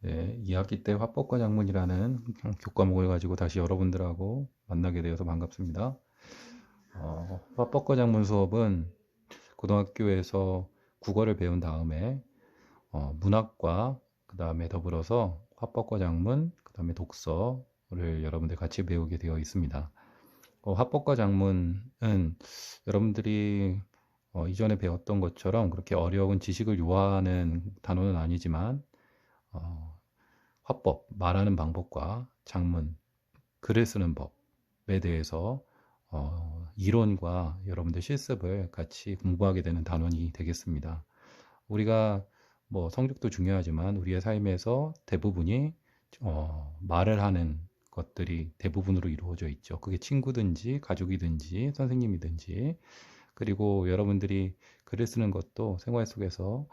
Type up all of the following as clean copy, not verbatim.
네, 2학기 때 화법과 작문이라는 교과목을 가지고 다시 여러분들하고 만나게 되어서 반갑습니다. 화법과 작문 수업은 고등학교에서 국어를 배운 다음에 문학과 그 다음에 더불어서 화법과 작문, 그 다음에 독서를 여러분들 같이 배우게 되어 있습니다. 화법과 작문은 여러분들이 이전에 배웠던 것처럼 그렇게 어려운 지식을 요하는 단어는 아니지만 어, 화법, 말하는 방법과 작문, 글을 쓰는 법에 대해서 이론과 여러분들 실습을 같이 공부하게 되는 단원이 되겠습니다. 우리가 뭐 성적도 중요하지만 우리의 삶에서 대부분이 말을 하는 것들이 대부분으로 이루어져 있죠. 그게 친구든지 가족이든지 선생님이든지, 그리고 여러분들이 글을 쓰는 것도 생활 속에서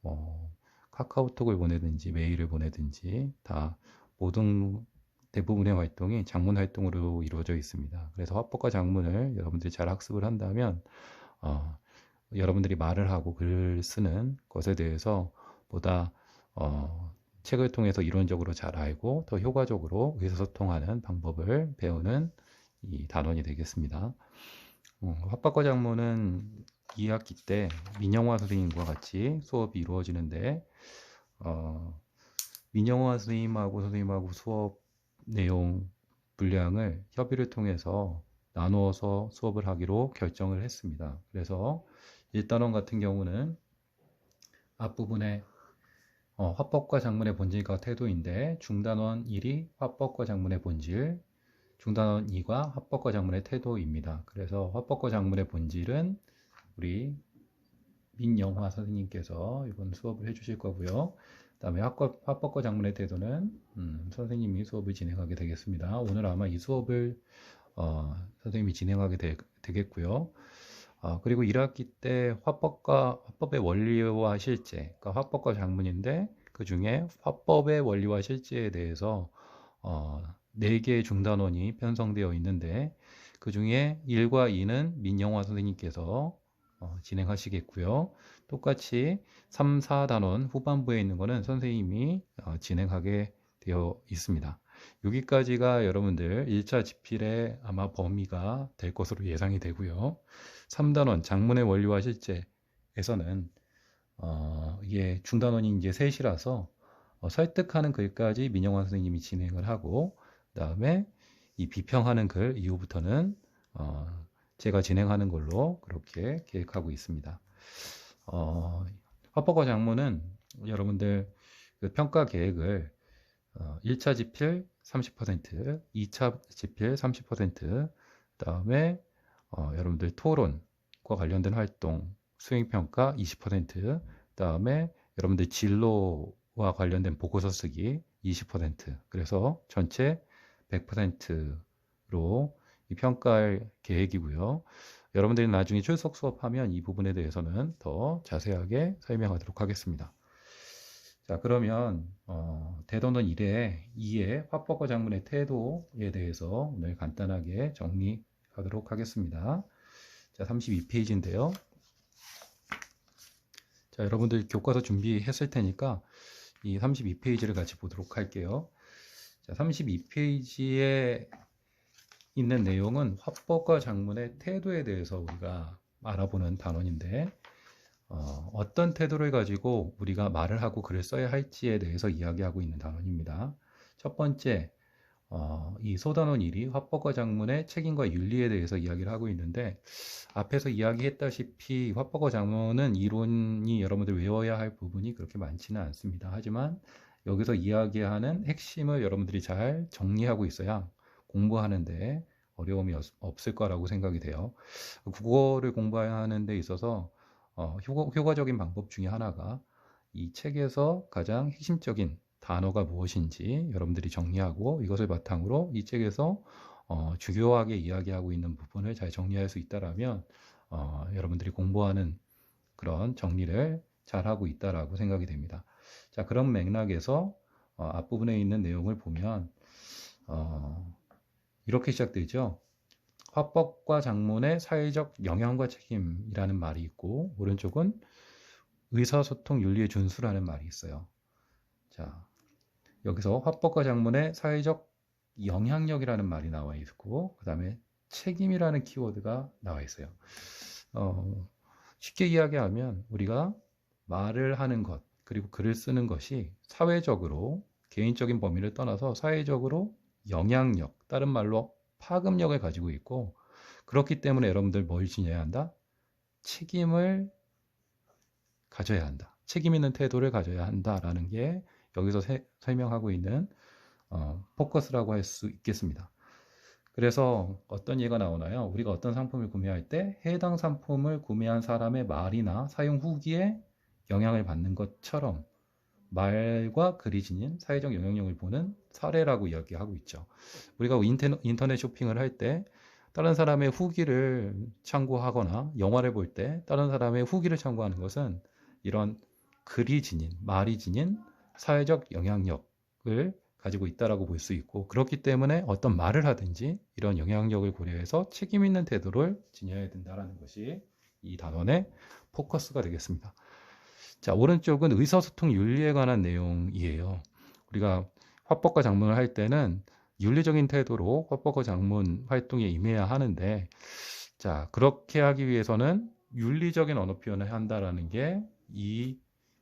어, 카카오톡을 보내든지 메일을 보내든지 다 모든 대부분의 활동이 작문 활동으로 이루어져 있습니다. 그래서 화법과 작문을 여러분들이 잘 학습을 한다면 어, 여러분들이 말을 하고 글을 쓰는 것에 대해서 보다 책을 통해서 이론적으로 잘 알고 더 효과적으로 의사소통하는 방법을 배우는 이 단원이 되겠습니다. 화법과 작문은 2학기 때 민영화 선생님과 같이 수업이 이루어지는데 어, 민영화 선생님하고 수업 내용 분량을 협의를 통해서 나누어서 수업을 하기로 결정을 했습니다. 그래서 1단원 같은 경우는 앞부분에 화법과 작문의 본질과 태도인데 중단원 1이 화법과 작문의 본질, 중단원 2가 화법과 작문의 태도입니다. 그래서 화법과 작문의 본질은 우리 민영화 선생님께서 이번 수업을 해주실 거고요. 그다음에 화법과 작문의 태도는 선생님이 수업을 진행하게 되겠습니다. 오늘 아마 이 수업을 선생님이 진행하게 되겠고요. 그리고 1학기 때 화법의 원리와 실제, 그러니까 화법과 작문인데 그 중에 화법의 원리와 실제에 대해서 4개의 중단원이 편성되어 있는데 그 중에 1과 2는 민영화 선생님께서 진행하시겠고요. 똑같이 3, 4단원 후반부에 있는 거는 선생님이 진행하게 되어 있습니다. 여기까지가 여러분들 1차 집필의 아마 범위가 될 것으로 예상이 되고요. 3단원 장문의 원리와 실제에서는 이게 중단원이 이제 셋이라서 설득하는 글까지 민영환 선생님이 진행을 하고 그다음에 이 비평하는 글 이후부터는 제가 진행하는 걸로 그렇게 계획하고 있습니다. 화법과 작문은 여러분들 그 평가 계획을 1차 집필 30%, 2차 집필 30%, 그다음에 여러분들 토론과 관련된 활동, 수행평가 20%, 그다음에 여러분들 진로와 관련된 보고서 쓰기 20%, 그래서 전체 100%로 이 평가할 계획이고요. 여러분들이 나중에 출석 수업하면 이 부분에 대해서는 더 자세하게 설명하도록 하겠습니다. 자, 그러면 대도는 1회 2의 화법과 작문의 태도에 대해서 오늘 간단하게 정리하도록 하겠습니다. 자, 32페이지인데요. 자, 여러분들 교과서 준비했을 테니까 이 32페이지를 같이 보도록 할게요. 자, 32페이지에 있는 내용은 화법과 작문의 태도에 대해서 우리가 알아보는 단원인데 어떤 태도를 가지고 우리가 말을 하고 글을 써야 할지에 대해서 이야기하고 있는 단원입니다. 첫 번째, 이 소단원 1이 화법과 작문의 책임과 윤리에 대해서 이야기를 하고 있는데 앞에서 이야기했다시피 화법과 작문은 이론이 여러분들 외워야 할 부분이 그렇게 많지는 않습니다. 하지만 여기서 이야기하는 핵심을 여러분들이 잘 정리하고 있어야 공부하는데 어려움이 없을 거라고 생각이 돼요. 국어를 공부하는 데 있어서 효과적인 방법 중에 하나가 이 책에서 가장 핵심적인 단어가 무엇인지 여러분들이 정리하고 이것을 바탕으로 이 책에서 주요하게 이야기하고 있는 부분을 잘 정리할 수 있다라면 여러분들이 공부하는 그런 정리를 잘 하고 있다라고 생각이 됩니다. 자, 그런 맥락에서 앞부분에 있는 내용을 보면 이렇게 시작되죠. 화법과 작문의 사회적 영향과 책임이라는 말이 있고 오른쪽은 의사소통 윤리의 준수라는 말이 있어요. 자, 여기서 화법과 작문에 사회적 영향력이라는 말이 나와 있고, 그 다음에 책임이라는 키워드가 나와 있어요. 쉽게 이야기하면 우리가 말을 하는 것, 그리고 글을 쓰는 것이 사회적으로 개인적인 범위를 떠나서 사회적으로 영향력, 다른 말로 파급력을 가지고 있고, 그렇기 때문에 여러분들 뭘 지녀야 한다? 책임을 가져야 한다. 책임 있는 태도를 가져야 한다라는 게 여기서 설명하고 있는 포커스라고 할 수 있겠습니다. 그래서 어떤 예가 나오나요? 우리가 어떤 상품을 구매할 때 해당 상품을 구매한 사람의 말이나 사용 후기에 영향을 받는 것처럼 말과 글이 지닌 사회적 영향력을 보는 사례라고 이야기하고 있죠. 우리가 인터넷 쇼핑을 할 때 다른 사람의 후기를 참고하거나 영화를 볼 때 다른 사람의 후기를 참고하는 것은 이런 글이 지닌, 말이 지닌 사회적 영향력을 가지고 있다라고 볼 수 있고, 그렇기 때문에 어떤 말을 하든지 이런 영향력을 고려해서 책임 있는 태도를 지녀야 된다는 것이 이 단원의 포커스가 되겠습니다. 자, 오른쪽은 의사소통 윤리에 관한 내용이에요. 우리가 화법과 작문을 할 때는 윤리적인 태도로 화법과 작문 활동에 임해야 하는데, 자, 그렇게 하기 위해서는 윤리적인 언어 표현을 한다라는 게 이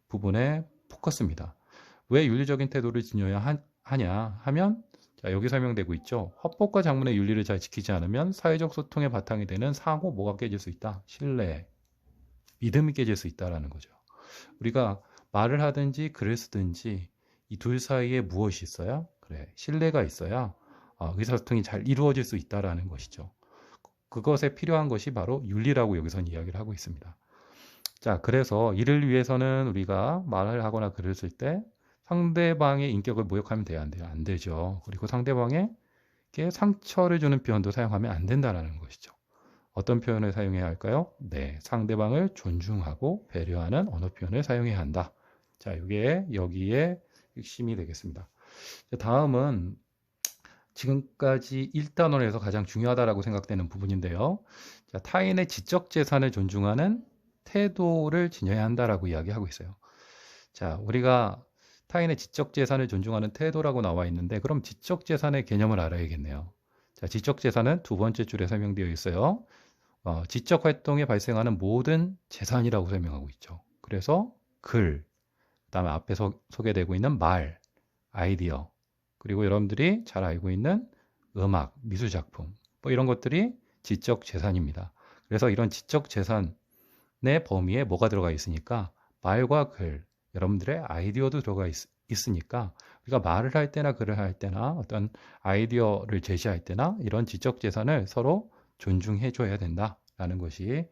부분의 포커스입니다. 왜 윤리적인 태도를 지녀야 하냐 하면, 자, 여기 설명되고 있죠. 화법과 작문의 윤리를 잘 지키지 않으면 사회적 소통의 바탕이 되는 상호 뭐가 깨질 수 있다? 신뢰, 믿음이 깨질 수 있다라는 거죠. 우리가 말을 하든지 글을 쓰든지 이 둘 사이에 무엇이 있어야? 그래, 신뢰가 있어야 의사소통이 잘 이루어질 수 있다라는 것이죠. 그것에 필요한 것이 바로 윤리라고 여기서는 이야기를 하고 있습니다. 자, 그래서 이를 위해서는 우리가 말을 하거나 글을 쓸 때 상대방의 인격을 모욕하면 돼요, 안 돼요? 안 되죠. 그리고 상대방에게 상처를 주는 표현도 사용하면 안 된다는 것이죠. 어떤 표현을 사용해야 할까요? 네, 상대방을 존중하고 배려하는 언어 표현을 사용해야 한다. 자, 이게 여기에 핵심이 되겠습니다. 다음은 지금까지 1단원에서 가장 중요하다고 생각되는 부분인데요. 자, 타인의 지적 재산을 존중하는 태도를 지녀야 한다라고 이야기하고 있어요. 자, 우리가 타인의 지적 재산을 존중하는 태도라고 나와 있는데, 그럼 지적 재산의 개념을 알아야겠네요. 자, 지적 재산은 두 번째 줄에 설명되어 있어요. 지적 활동에 발생하는 모든 재산이라고 설명하고 있죠. 그래서 글, 그다음에 앞에 소개되고 있는 말, 아이디어, 그리고 여러분들이 잘 알고 있는 음악, 미술 작품, 뭐 이런 것들이 지적 재산입니다. 그래서 이런 지적 재산의 범위에 뭐가 들어가 있으니까 말과 글, 여러분들의 아이디어도 들어가 있으니까 우리가 말을 할 때나 글을 할 때나 어떤 아이디어를 제시할 때나 이런 지적 재산을 서로 존중해 줘야 된다라는 것이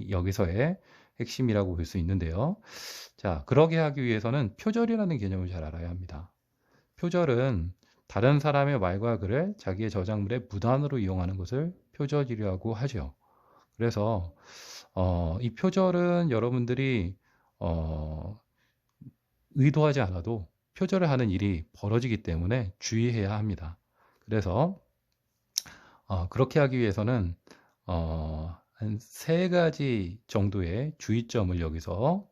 여기서의 핵심이라고 볼 수 있는데요. 자, 그러게 하기 위해서는 표절이라는 개념을 잘 알아야 합니다. 표절은 다른 사람의 말과 글을 자기의 저작물에 무단으로 이용하는 것을 표절이라고 하죠. 그래서 이 표절은 여러분들이 의도하지 않아도 표절을 하는 일이 벌어지기 때문에 주의해야 합니다. 그래서 그렇게 하기 위해서는 한 세 가지 정도의 주의점을 여기서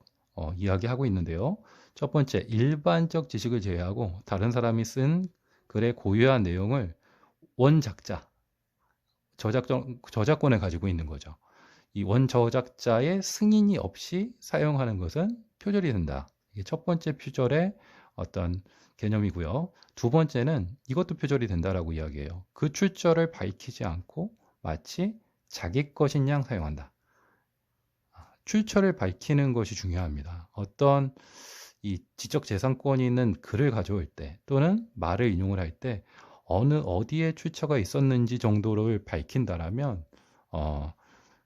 이야기하고 있는데요. 첫 번째, 일반적 지식을 제외하고 다른 사람이 쓴 글의 고유한 내용을 원작자, 저작권을 가지고 있는 거죠. 이 원저작자의 승인이 없이 사용하는 것은 표절이 된다. 이게 첫 번째 표절의 어떤 개념이고요. 두 번째는 이것도 표절이 된다라고 이야기해요. 그 출처를 밝히지 않고 마치 자기 것인 양 사용한다. 출처를 밝히는 것이 중요합니다. 어떤 이 지적재산권이 있는 글을 가져올 때 또는 말을 인용을 할 때 어디에 출처가 있었는지 정도를 밝힌다라면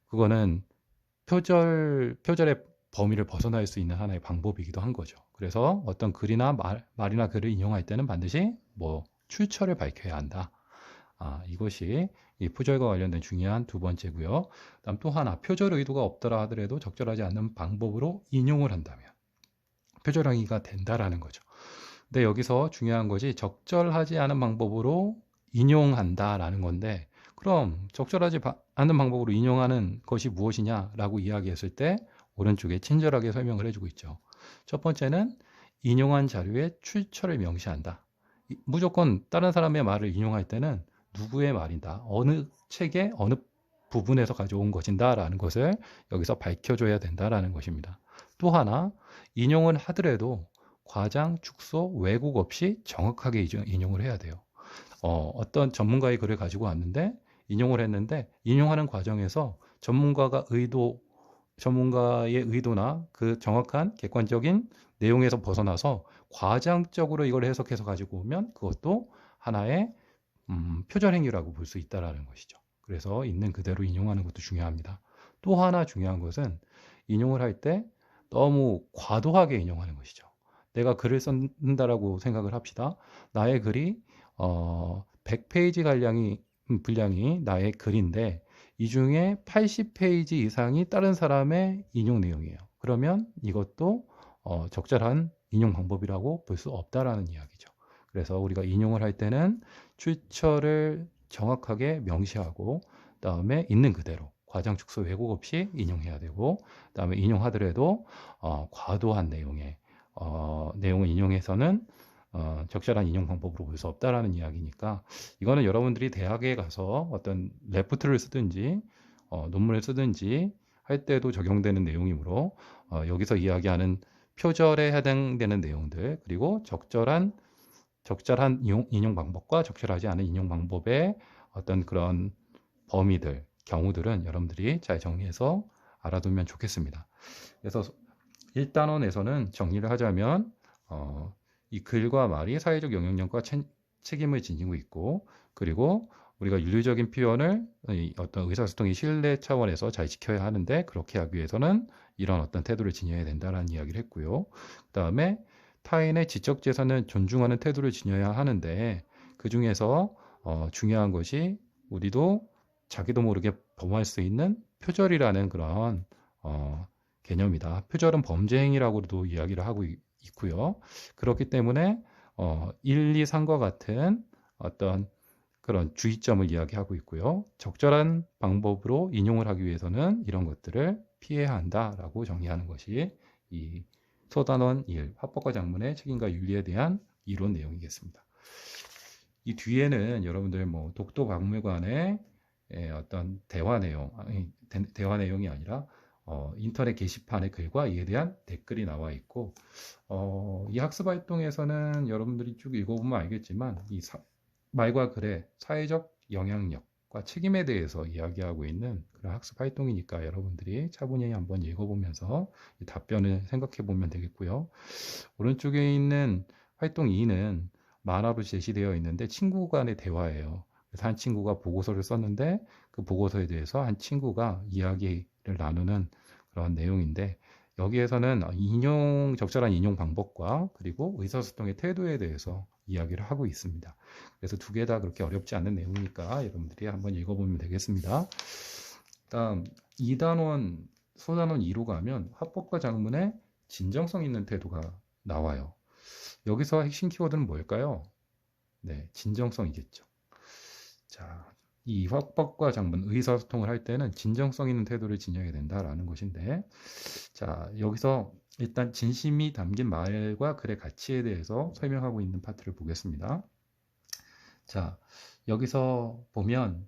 그거는 표절의 범위를 벗어날 수 있는 하나의 방법이기도 한 거죠. 그래서 어떤 글이나 말이나 글을 인용할 때는 반드시 출처를 밝혀야 한다. 이것이 이 표절과 관련된 중요한 두 번째고요. 그다음 또 하나, 표절 의도가 없더라 하더라도 적절하지 않는 방법으로 인용을 한다면 표절행위가 된다라는 거죠. 근데 여기서 중요한 것이 적절하지 않은 방법으로 인용한다라는 건데, 그럼 적절하지 않은 방법으로 인용하는 것이 무엇이냐라고 이야기했을 때 오른쪽에 친절하게 설명을 해주고 있죠. 첫 번째는 인용한 자료의 출처를 명시한다. 무조건 다른 사람의 말을 인용할 때는 누구의 말이다, 어느 책의 어느 부분에서 가져온 것인다 라는 것을 여기서 밝혀줘야 된다라는 것입니다. 또 하나, 인용을 하더라도 과장, 축소, 왜곡 없이 정확하게 인용을 해야 돼요. 어떤 전문가의 글을 가지고 왔는데 인용을 했는데 인용하는 과정에서 전문가의 의도나 그 정확한 객관적인 내용에서 벗어나서 과장적으로 이걸 해석해서 가지고 오면 그것도 하나의 표절 행위라고 볼 수 있다라는 것이죠. 그래서 있는 그대로 인용하는 것도 중요합니다. 또 하나 중요한 것은 인용을 할 때 너무 과도하게 인용하는 것이죠. 내가 글을 쓴다라고 생각을 합시다. 나의 글이 100페이지 분량이 나의 글인데 이 중에 80페이지 이상이 다른 사람의 인용 내용이에요. 그러면 이것도 적절한 인용 방법이라고 볼 수 없다라는 이야기죠. 그래서 우리가 인용을 할 때는 출처를 정확하게 명시하고 그다음에 있는 그대로 과장, 축소, 왜곡 없이 인용해야 되고 그다음에 인용하더라도 과도한 내용을 인용해서는 적절한 인용 방법으로 볼 수 없다라는 이야기니까 이거는 여러분들이 대학에 가서 어떤 레포트를 쓰든지 논문을 쓰든지 할 때도 적용되는 내용이므로 여기서 이야기하는 표절에 해당되는 내용들 그리고 적절한 인용 방법과 적절하지 않은 인용 방법의 어떤 그런 범위들, 경우들은 여러분들이 잘 정리해서 알아두면 좋겠습니다. 그래서 1단원에서는 정리를 하자면 이 글과 말이 사회적 영향력과 책임을 지니고 있고 그리고 우리가 윤리적인 표현을 어떤 의사소통의 신뢰 차원에서 잘 지켜야 하는데 그렇게 하기 위해서는 이런 어떤 태도를 지녀야 된다라는 이야기를 했고요. 그 다음에 타인의 지적 재산을 존중하는 태도를 지녀야 하는데 그 중에서 중요한 것이 우리도 자기도 모르게 범할 수 있는 표절이라는 그런 개념이다. 표절은 범죄 행위라고도 이야기를 하고 있고요. 그렇기 때문에 1, 2, 3과 같은 어떤 그런 주의점을 이야기하고 있고요. 적절한 방법으로 인용을 하기 위해서는 이런 것들을 피해야 한다라고 정의하는 것이 이 소단원 1, 화법과 작문의 책임과 윤리에 대한 이론 내용이겠습니다. 이 뒤에는 여러분들 뭐 독도박물관의 어떤 대화 내용이 아니라 인터넷 게시판의 글과 이에 대한 댓글이 나와 있고 이 학습 활동에서는 여러분들이 쭉 읽어보면 알겠지만 이 말과 글의 사회적 영향력과 책임에 대해서 이야기하고 있는 그런 학습 활동이니까 여러분들이 차분히 한번 읽어보면서 이 답변을 생각해 보면 되겠고요. 오른쪽에 있는 활동 2는 만화로 제시되어 있는데 친구 간의 대화예요. 그래서 한 친구가 보고서를 썼는데 그 보고서에 대해서 한 친구가 이야기를 나누는 그런 내용인데 여기에서는 적절한 인용 방법과 그리고 의사소통의 태도에 대해서 이야기를 하고 있습니다. 그래서 두 개 다 그렇게 어렵지 않은 내용이니까 여러분들이 한번 읽어보면 되겠습니다. 다음 2단원, 소단원 2로 가면 화법과 작문에 진정성 있는 태도가 나와요. 여기서 핵심 키워드는 뭘까요? 네, 진정성이겠죠. 자, 이 화법과 작문, 의사소통을 할 때는 진정성 있는 태도를 지녀야 된다라는 것인데, 자, 여기서 일단 진심이 담긴 말과 글의 가치에 대해서 설명하고 있는 파트를 보겠습니다. 자, 여기서 보면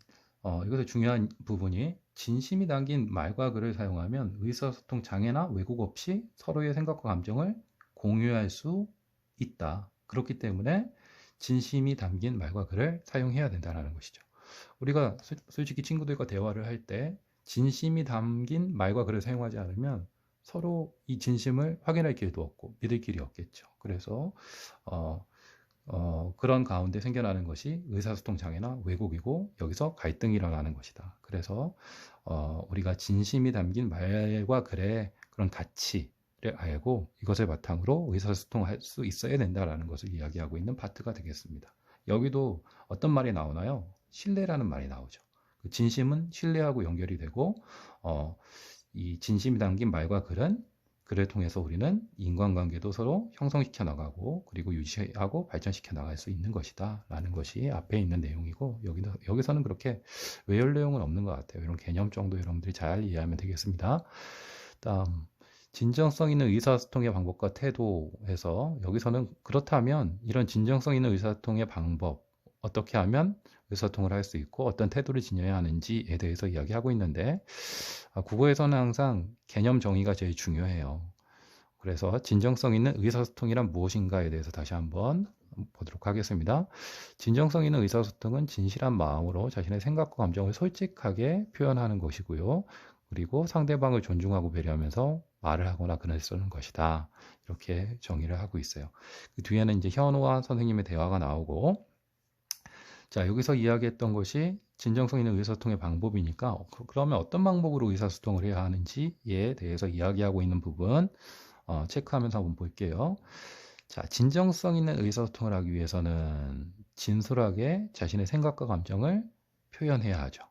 이것의 중요한 부분이 진심이 담긴 말과 글을 사용하면 의사소통 장애나 왜곡 없이 서로의 생각과 감정을 공유할 수 있다. 그렇기 때문에 진심이 담긴 말과 글을 사용해야 된다는 것이죠. 우리가 솔직히 친구들과 대화를 할 때 진심이 담긴 말과 글을 사용하지 않으면 서로 이 진심을 확인할 길도 없고 믿을 길이 없겠죠. 그래서 그런 가운데 생겨나는 것이 의사소통 장애나 왜곡이고 여기서 갈등이 일어나는 것이다. 그래서 우리가 진심이 담긴 말과 글의 그런 가치를 알고 이것을 바탕으로 의사소통할 수 있어야 된다는 것을 이야기하고 있는 파트가 되겠습니다. 여기도 어떤 말이 나오나요? 신뢰라는 말이 나오죠. 그 진심은 신뢰하고 연결이 되고 이 진심이 담긴 말과 글을 통해서 우리는 인간관계도 서로 형성시켜 나가고 그리고 유지하고 발전시켜 나갈 수 있는 것이다 라는 것이 앞에 있는 내용이고 여기서는 그렇게 외울 내용은 없는 것 같아요. 이런 개념 정도 여러분들이 잘 이해하면 되겠습니다. 다음 진정성 있는 의사소통의 방법과 태도에서 여기서는 그렇다면 이런 진정성 있는 의사소통의 방법, 어떻게 하면 의사소통을 할 수 있고 어떤 태도를 지녀야 하는지에 대해서 이야기하고 있는데 국어에서는 항상 개념 정의가 제일 중요해요. 그래서 진정성 있는 의사소통이란 무엇인가에 대해서 다시 한번 보도록 하겠습니다. 진정성 있는 의사소통은 진실한 마음으로 자신의 생각과 감정을 솔직하게 표현하는 것이고요. 그리고 상대방을 존중하고 배려하면서 말을 하거나 글을 쓰는 것이다. 이렇게 정의를 하고 있어요. 그 뒤에는 이제 현우와 선생님의 대화가 나오고, 자, 여기서 이야기했던 것이 진정성 있는 의사소통의 방법이니까, 그러면 어떤 방법으로 의사소통을 해야 하는지에 대해서 이야기하고 있는 부분, 체크하면서 한번 볼게요. 자, 진정성 있는 의사소통을 하기 위해서는 진솔하게 자신의 생각과 감정을 표현해야 하죠.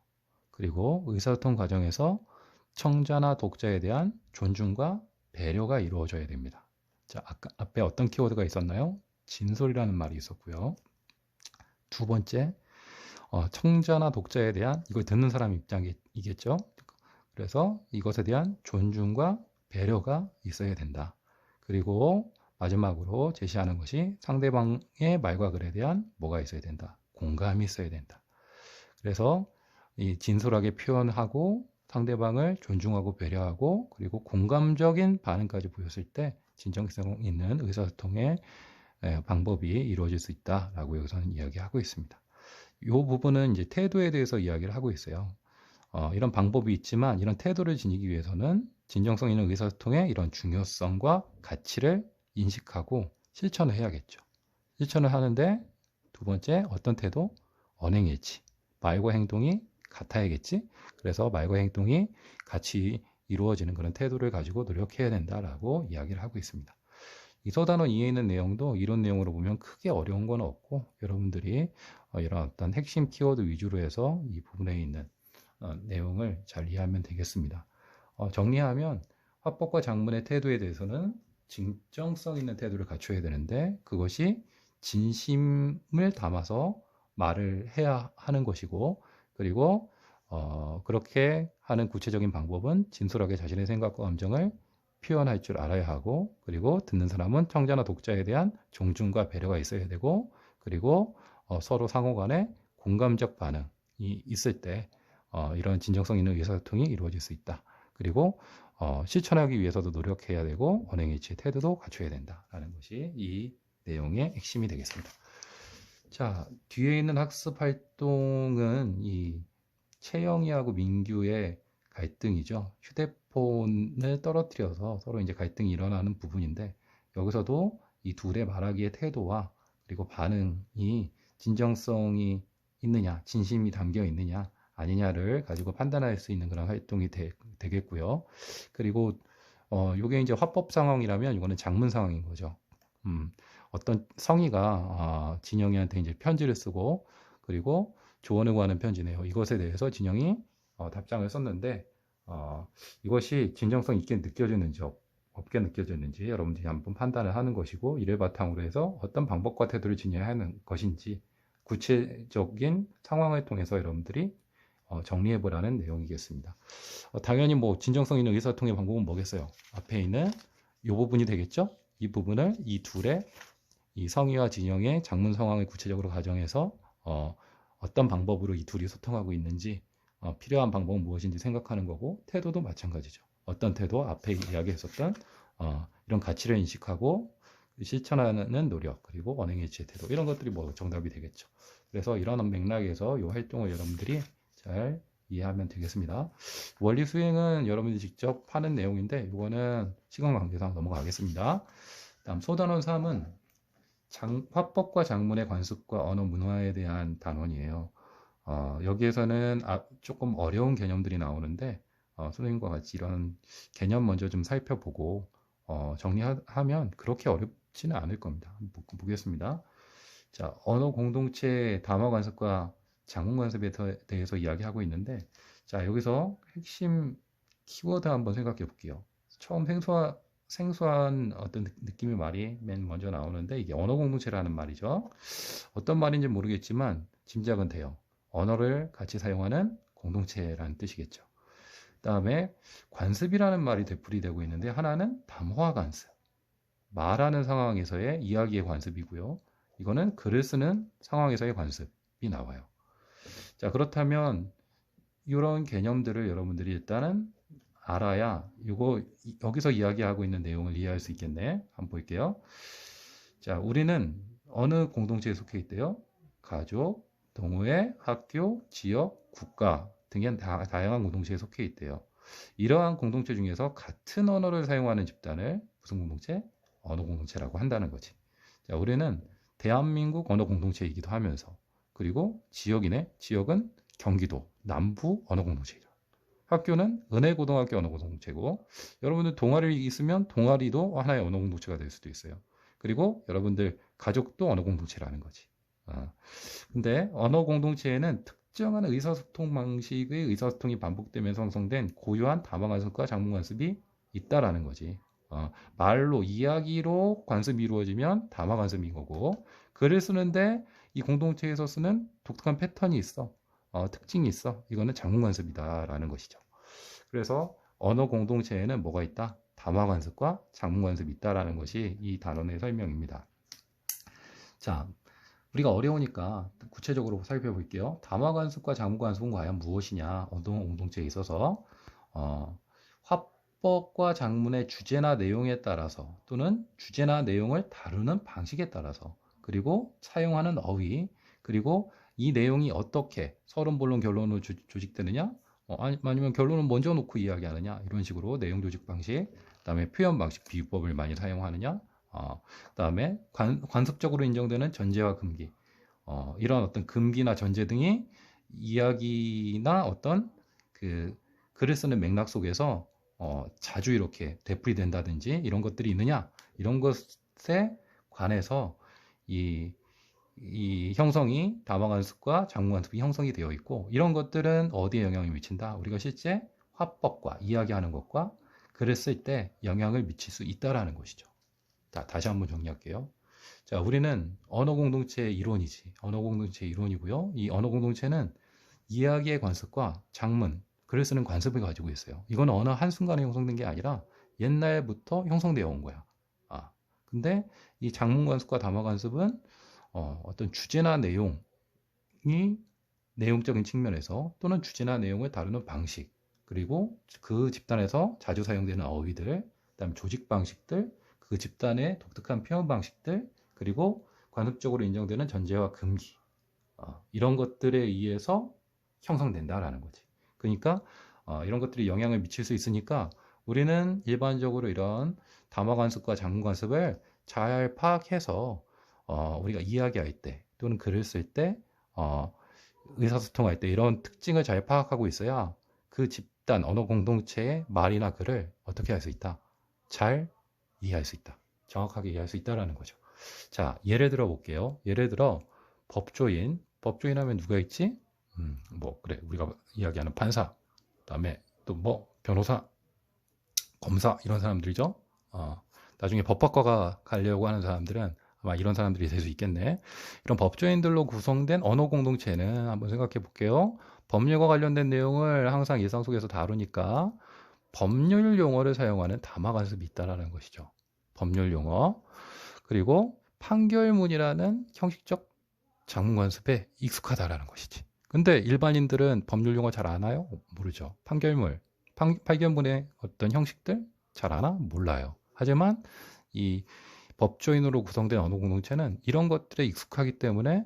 그리고 의사소통 과정에서 청자나 독자에 대한 존중과 배려가 이루어져야 됩니다. 자, 아까 앞에 어떤 키워드가 있었나요? 진솔이라는 말이 있었고요. 두 번째, 청자나 독자에 대한, 이걸 듣는 사람 입장이겠죠. 그래서 이것에 대한 존중과 배려가 있어야 된다. 그리고 마지막으로 제시하는 것이 상대방의 말과 글에 대한 뭐가 있어야 된다. 공감이 있어야 된다. 그래서 이 진솔하게 표현하고 상대방을 존중하고 배려하고 그리고 공감적인 반응까지 보였을 때 진정성 있는 의사소통의 방법이 이루어질 수 있다라고 여기서는 이야기하고 있습니다. 이 부분은 이제 태도에 대해서 이야기를 하고 있어요. 이런 방법이 있지만 이런 태도를 지니기 위해서는 진정성 있는 의사소통의 이런 중요성과 가치를 인식하고 실천을 해야겠죠. 실천을 하는데 두 번째 어떤 태도? 언행일치. 말과 행동이 같아야겠지. 그래서 말과 행동이 같이 이루어지는 그런 태도를 가지고 노력해야 된다라고 이야기를 하고 있습니다. 이 서단원 이해 있는 내용도 이론 내용으로 보면 크게 어려운 건 없고 여러분들이 이런 어떤 핵심 키워드 위주로 해서 이 부분에 있는 내용을 잘 이해하면 되겠습니다. 정리하면 화법과 작문의 태도에 대해서는 진정성 있는 태도를 갖춰야 되는데 그것이 진심을 담아서 말을 해야 하는 것이고 그리고 그렇게 하는 구체적인 방법은 진솔하게 자신의 생각과 감정을 표현할 줄 알아야 하고 그리고 듣는 사람은 청자나 독자에 대한 존중과 배려가 있어야 되고 그리고 서로 상호 간에 공감적 반응이 있을 때 이런 진정성 있는 의사소통이 이루어질 수 있다. 그리고 실천하기 위해서도 노력해야 되고 언행일치의 태도도 갖춰야 된다라는 것이 이 내용의 핵심이 되겠습니다. 자, 뒤에 있는 학습 활동은 이 채영이하고 민규의 갈등이죠. 휴대폰을 떨어뜨려서 서로 이제 갈등이 일어나는 부분인데 여기서도 이 둘의 말하기의 태도와 그리고 반응이 진정성이 있느냐, 진심이 담겨 있느냐, 아니냐를 가지고 판단할 수 있는 그런 활동이 되겠고요. 그리고 요게 이제 화법 상황이라면 이거는 장문 상황인 거죠. 어떤 성희가 진영이한테 이제 편지를 쓰고 그리고 조언을 구하는 편지네요. 이것에 대해서 진영이 답장을 썼는데 이것이 진정성 있게 느껴지는지 없게 느껴졌는지 여러분들이 한번 판단을 하는 것이고 이를 바탕으로 해서 어떤 방법과 태도를 지녀야 하는 것인지 구체적인 상황을 통해서 여러분들이 정리해 보라는 내용이겠습니다. 당연히 뭐 진정성 있는 의사소통의 방법은 뭐겠어요? 앞에 있는 이 부분이 되겠죠? 이 부분을 이 둘의 이 성희와 진영의 장문 상황을 구체적으로 가정해서 어떤 방법으로 이 둘이 소통하고 있는지 필요한 방법은 무엇인지 생각하는 거고 태도도 마찬가지죠. 어떤 태도? 앞에 이야기했었던 이런 가치를 인식하고 실천하는 노력 그리고 언행일치의 태도 이런 것들이 뭐 정답이 되겠죠. 그래서 이런 맥락에서 이 활동을 여러분들이 잘 이해하면 되겠습니다. 원리 수행은 여러분들이 직접 하는 내용인데 이거는 시간 관계상 넘어가겠습니다. 다음 소단원 3은 화법과 작문의 관습과 언어 문화에 대한 단원이에요. 여기에서는 조금 어려운 개념들이 나오는데 선생님과 같이 이런 개념 먼저 좀 살펴보고 정리하면 그렇게 어렵지는 않을 겁니다. 한번 보겠습니다. 자, 언어 공동체 담화 관습과 작문 관습에 대해서 이야기하고 있는데 자, 여기서 핵심 키워드 한번 생각해 볼게요. 처음 생소한 어떤 느낌의 말이 맨 먼저 나오는데 이게 언어 공동체라는 말이죠. 어떤 말인지 모르겠지만 짐작은 돼요. 언어를 같이 사용하는 공동체라는 뜻이겠죠. 그다음에 관습이라는 말이 되풀이되고 있는데 하나는 담화 관습. 말하는 상황에서의 이야기의 관습이고요. 이거는 글을 쓰는 상황에서의 관습이 나와요. 자, 그렇다면 이런 개념들을 여러분들이 일단은 알아야 여기서 이야기하고 있는 내용을 이해할 수 있겠네. 한번 볼게요. 자, 우리는 어느 공동체에 속해 있대요? 가족, 동호회, 학교, 지역, 국가 등의 다양한 공동체에 속해 있대요. 이러한 공동체 중에서 같은 언어를 사용하는 집단을 무슨 공동체? 언어 공동체라고 한다는 거지. 자, 우리는 대한민국 언어 공동체이기도 하면서, 그리고 지역은 경기도 남부 언어 공동체이죠. 학교는 은혜고등학교 언어 공동체고, 여러분들 동아리 있으면 동아리도 하나의 언어 공동체가 될 수도 있어요. 그리고 여러분들 가족도 언어 공동체라는 거지. 근데 언어 공동체에는 특정한 의사소통 방식의 의사소통이 반복되면서 형성된 고유한 담화 관습과 장문 관습이 있다라는 거지. 말로 이야기로 관습이 이루어지면 담화 관습인 거고, 글을 쓰는데 이 공동체에서 쓰는 독특한 패턴이 있어. 특징이 있어. 이거는 장문 관습이다라는 것이죠. 그래서 언어 공동체에는 뭐가 있다? 담화 관습과 장문 관습이 있다라는 것이 이 단원의 설명입니다. 자, 우리가 어려우니까 구체적으로 살펴볼게요. 담화 관습과 장문 관습은 과연 무엇이냐? 언어 공동체에 있어서 화법과 장문의 주제나 내용에 따라서, 또는 주제나 내용을 다루는 방식에 따라서, 그리고 사용하는 어휘, 그리고 이 내용이 어떻게 서론, 본론, 결론으로 조직되느냐, 아니면 결론을 먼저 놓고 이야기하느냐, 이런 식으로 내용 조직 방식, 그다음에 표현 방식, 비유법을 많이 사용하느냐, 그다음에 관습적으로 인정되는 전제와 금기, 이런 어떤 금기나 전제 등이 이야기나 어떤 그 글을 쓰는 맥락 속에서 자주 이렇게 되풀이된다든지 이런 것들이 있느냐, 이런 것에 관해서 이 형성이 담화 관습과 장문 관습이 형성이 되어 있고, 이런 것들은 어디에 영향을 미친다? 우리가 실제 화법과 이야기하는 것과 글을 쓸 때 영향을 미칠 수 있다라는 것이죠. 자, 다시 한번 정리할게요. 자, 우리는 언어 공동체의 이론이지. 언어 공동체의 이론이고요. 이 언어 공동체는 이야기의 관습과 장문, 글을 쓰는 관습을 가지고 있어요. 이건 어느 한순간에 형성된 게 아니라 옛날부터 형성되어 온 거야. 근데 이 장문 관습과 담화 관습은 어떤 주제나 내용이 내용적인 측면에서, 또는 주제나 내용을 다루는 방식, 그리고 그 집단에서 자주 사용되는 어휘들, 그다음에 조직 방식들, 그 집단의 독특한 표현 방식들, 그리고 관습적으로 인정되는 전제와 금기, 이런 것들에 의해서 형성된다라는 거지. 그러니까 이런 것들이 영향을 미칠 수 있으니까 우리는 일반적으로 이런 담화 관습과 장문 관습을 잘 파악해서 우리가 이야기할 때, 또는 글을 쓸 때, 의사소통할 때 이런 특징을 잘 파악하고 있어야 그 집단 언어 공동체의 말이나 글을 어떻게 할 수 있다? 잘 이해할 수 있다. 정확하게 이해할 수 있다라는 거죠. 자, 예를 들어 볼게요. 예를 들어 법조인 하면 누가 있지? 그래, 우리가 이야기하는 판사, 그다음에 또 변호사, 검사, 이런 사람들이죠. 나중에 법학과가 가려고 하는 사람들은 아마 이런 사람들이 될 수 있겠네. 이런 법조인들로 구성된 언어 공동체는 한번 생각해 볼게요. 법률과 관련된 내용을 항상 일상 속에서 다루니까 법률 용어를 사용하는 담화 관습이 있다라는 것이죠. 법률 용어. 그리고 판결문이라는 형식적 장문 관습에 익숙하다라는 것이지. 근데 일반인들은 법률 용어 잘 아나요? 모르죠. 판결문의 어떤 형식들 잘 아나? 몰라요. 하지만 이 법조인으로 구성된 언어 공동체는 이런 것들에 익숙하기 때문에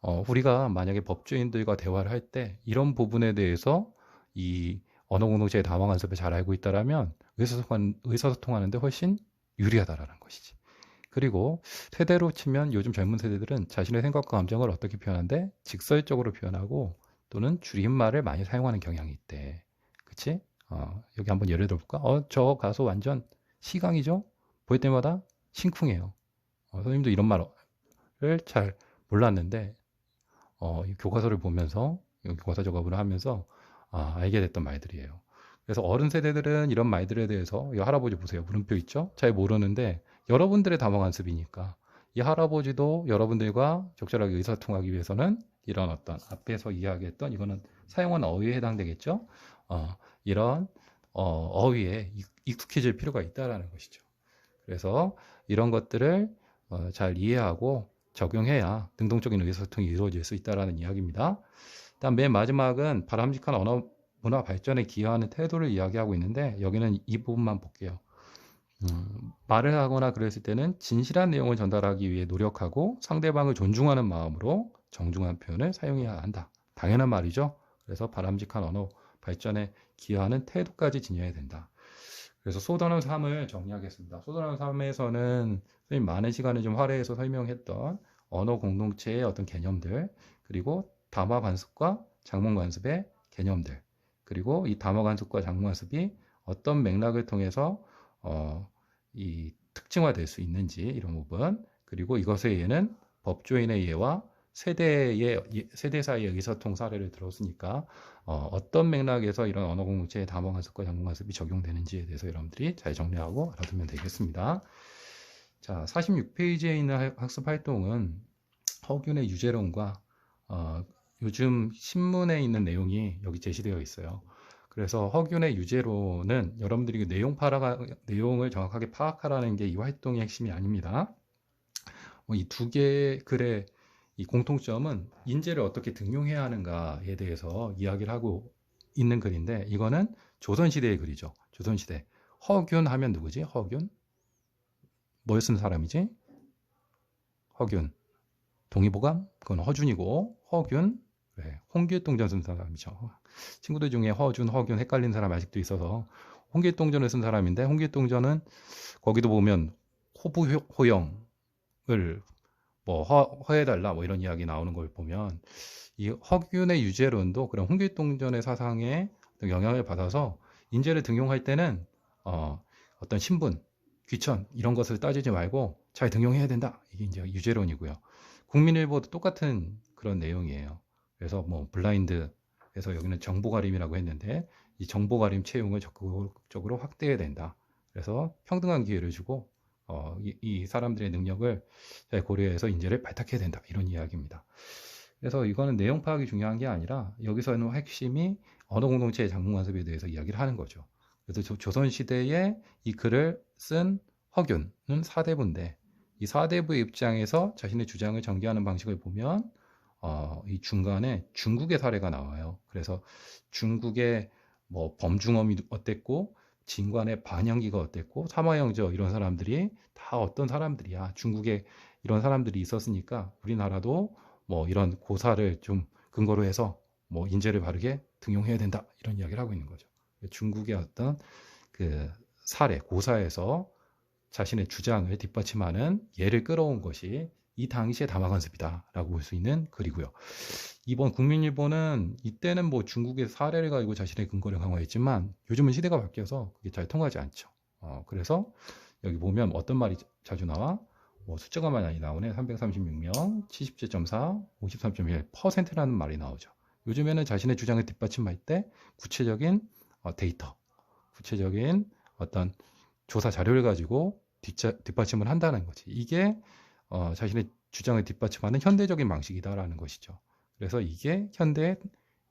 우리가 만약에 법조인들과 대화를 할 때 이런 부분에 대해서 이 언어 공동체의 담화 관습을 잘 알고 있다라면 의사소통하는데 훨씬 유리하다라는 것이지. 그리고 세대로 치면 요즘 젊은 세대들은 자신의 생각과 감정을 어떻게 표현하는데 직설적으로 표현하고, 또는 줄임말을 많이 사용하는 경향이 있대. 그치? 여기 한번 예를 들어볼까? 저 가수 완전 시강이죠? 볼 때마다 심쿵해요. 선생님도 이런 말을 잘 몰랐는데 이 교과서를 보면서, 교과서 작업을 하면서 알게 됐던 말들이에요. 그래서 어른 세대들은 이런 말들에 대해서, 이 할아버지 보세요. 물음표 있죠? 잘 모르는데 여러분들의 담화 관습이니까 이 할아버지도 여러분들과 적절하게 의사소통하기 위해서는 이런 어떤 앞에서 이야기했던 이거는 사용한 어휘에 해당되겠죠. 이런 어휘에 익숙해질 필요가 있다라는 것이죠. 그래서 이런 것들을 잘 이해하고 적용해야 능동적인 의사소통이 이루어질 수 있다는 이야기입니다. 일단 맨 마지막은 바람직한 언어 문화 발전에 기여하는 태도를 이야기하고 있는데 여기는 이 부분만 볼게요. 말을 하거나 그랬을 때는 진실한 내용을 전달하기 위해 노력하고 상대방을 존중하는 마음으로 정중한 표현을 사용해야 한다. 당연한 말이죠. 그래서 바람직한 언어 발전에 기여하는 태도까지 지녀야 된다. 그래서 소단원 3을 정리하겠습니다. 소단원 3에서는 선생님 많은 시간을 좀 할애해서 설명했던 언어 공동체의 어떤 개념들, 그리고 담화 관습과 작문 관습의 개념들, 그리고 이 담화 관습과 작문 관습이 어떤 맥락을 통해서 이 특징화될 수 있는지 이런 부분, 그리고 이것의 예는 법조인의 예와 세대 사이의 의사소통 사례를 들었으니까 어떤 맥락에서 이런 언어 공동체의 담화 관습과 작문 관습이 적용되는지에 대해서 여러분들이 잘 정리하고 알아두면 되겠습니다. 자, 46페이지에 있는 학습 활동은 허균의 유재론과 요즘 신문에 있는 내용이 여기 제시되어 있어요. 그래서 허균의 유재론은 여러분들이 내용을 정확하게 파악하라는 게 이 활동의 핵심이 아닙니다. 이 두 개의 글의 이 공통점은 인재를 어떻게 등용해야 하는가에 대해서 이야기를 하고 있는 글인데, 이거는 조선시대의 글이죠. 조선시대. 허균 하면 누구지? 허균? 뭘 쓴 사람이지? 허균. 동의보감? 그건 허준이고, 허균? 네, 홍길동전 쓴 사람이죠. 친구들 중에 허준, 허균 헷갈리는 사람 아직도 있어서 홍길동전을 쓴 사람인데, 홍길동전은 거기도 보면 호부호영을 뭐 허해달라 뭐 이런 이야기 나오는 걸 보면 이 허균의 유재론도 그런 홍길동전의 사상에 영향을 받아서 인재를 등용할 때는 어떤 신분, 귀천 이런 것을 따지지 말고 잘 등용해야 된다. 이게 이제 유재론이고요. 국민일보도 똑같은 그런 내용이에요. 그래서 뭐 블라인드에서 여기는 정보가림이라고 했는데 이 정보가림 채용을 적극적으로 확대해야 된다. 그래서 평등한 기회를 주고 이 사람들의 능력을 잘 고려해서 인재를 발탁해야 된다. 이런 이야기입니다. 그래서 이거는 내용 파악이 중요한 게 아니라 여기서는 핵심이 언어 공동체의 작문 관습에 대해서 이야기를 하는 거죠. 그래서 조선시대에 이 글을 쓴 허균은 사대부인데 이 사대부의 입장에서 자신의 주장을 전개하는 방식을 보면 이 중간에 중국의 사례가 나와요. 그래서 중국의 뭐 범중엄이 어땠고 진관의 반영기가 어땠고 사마영저 이런 사람들이 다 어떤 사람들이야. 중국에 이런 사람들이 있었으니까 우리나라도 뭐 이런 고사를 좀 근거로 해서 뭐 인재를 바르게 등용해야 된다. 이런 이야기를 하고 있는 거죠. 중국의 어떤 그 사례, 고사에서 자신의 주장을 뒷받침하는 예를 끌어온 것이 이 당시의 담화관습이다라고 볼 수 있는 글이고요. 이번 국민일보는 이때는 뭐 중국의 사례를 가지고 자신의 근거를 강화했지만 요즘은 시대가 바뀌어서 그게 잘 통하지 않죠. 그래서 여기 보면 어떤 말이 자주 나와? 뭐 숫자가 많이 나오네. 336명, 77.4, 53.1%라는 말이 나오죠. 요즘에는 자신의 주장을 뒷받침할 때 구체적인 데이터, 구체적인 어떤 조사 자료를 가지고 뒷받침을 한다는 거지. 이게 자신의 주장을 뒷받침하는 현대적인 방식이다라는 것이죠. 그래서 이게 현대의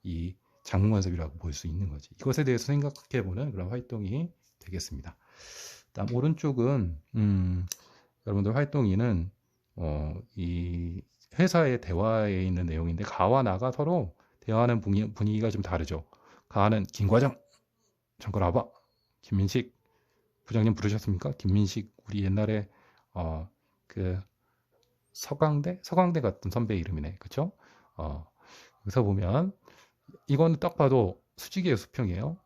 이 작문관습이라고 볼 수 있는 거지. 이것에 대해서 생각해보는 그런 활동이 되겠습니다. 다음 오른쪽은 여러분들 활동이는 이 회사의 대화에 있는 내용인데 가와 나가 서로 대화하는 분위기가 좀 다르죠. 가는 김 과장 잠깐 와봐. 김민식 부장님 부르셨습니까? 김민식 우리 옛날에 그 서강대 같은 선배 이름이네. 그쵸? 여기서 보면 이거는 딱 봐도 수직의 수평이에요.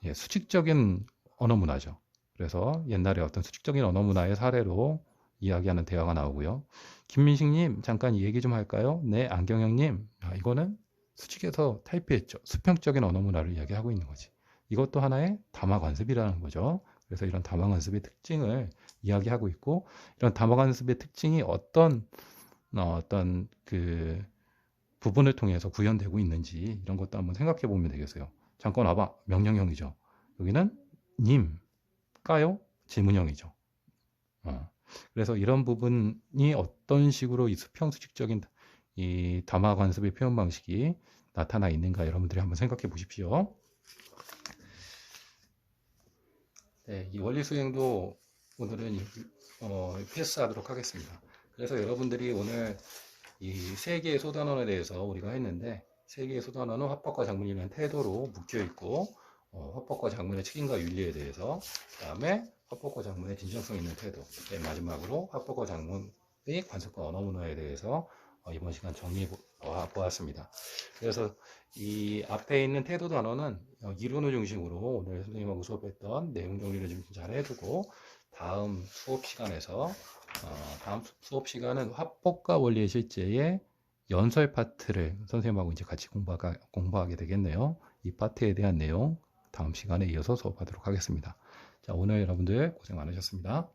예, 수직적인 언어 문화죠. 그래서 옛날에 어떤 수직적인 언어 문화의 사례로 이야기하는 대화가 나오고요. 김민식님 잠깐 이 얘기 좀 할까요? 네, 안경영님. 이거는 수직에서 타이프했죠. 수평적인 언어 문화를 이야기하고 있는 거지. 이것도 하나의 담화 관습이라는 거죠. 그래서 이런 담화 관습의 특징을 이야기하고 있고, 이런 담화 관습의 특징이 어떤 그 부분을 통해서 구현되고 있는지 이런 것도 한번 생각해 보면 되겠어요. 잠깐 와봐. 명령형이죠. 여기는 님, 까요? 질문형이죠. 그래서 이런 부분이 어떤 식으로 이 수평수직적인 이 담화 관습의 표현 방식이 나타나 있는가 여러분들이 한번 생각해 보십시오. 네, 이 원리 수행도 오늘은 패스하도록 하겠습니다. 그래서 여러분들이 오늘 이 세 개의 소단원에 대해서 우리가 했는데, 세 개의 소단원은 화법과 작문이라는 태도로 묶여 있고, 화법과 작문의 책임과 윤리에 대해서, 그 다음에 화법과 작문의 진정성 있는 태도, 마지막으로 화법과 작문의 관습과 언어 문화에 대해서 이번 시간 정리해 보았습니다. 그래서 이 앞에 있는 태도 단어는 이론을 중심으로 오늘 선생님하고 수업했던 내용 정리를 좀 잘 해두고, 다음 수업 시간에서 다음 수업 시간은 화법과 원리의 실제의 연설 파트를 선생님하고 이제 같이 공부하게 되겠네요. 이 파트에 대한 내용 다음 시간에 이어서 수업하도록 하겠습니다. 자, 오늘 여러분들 고생 많으셨습니다.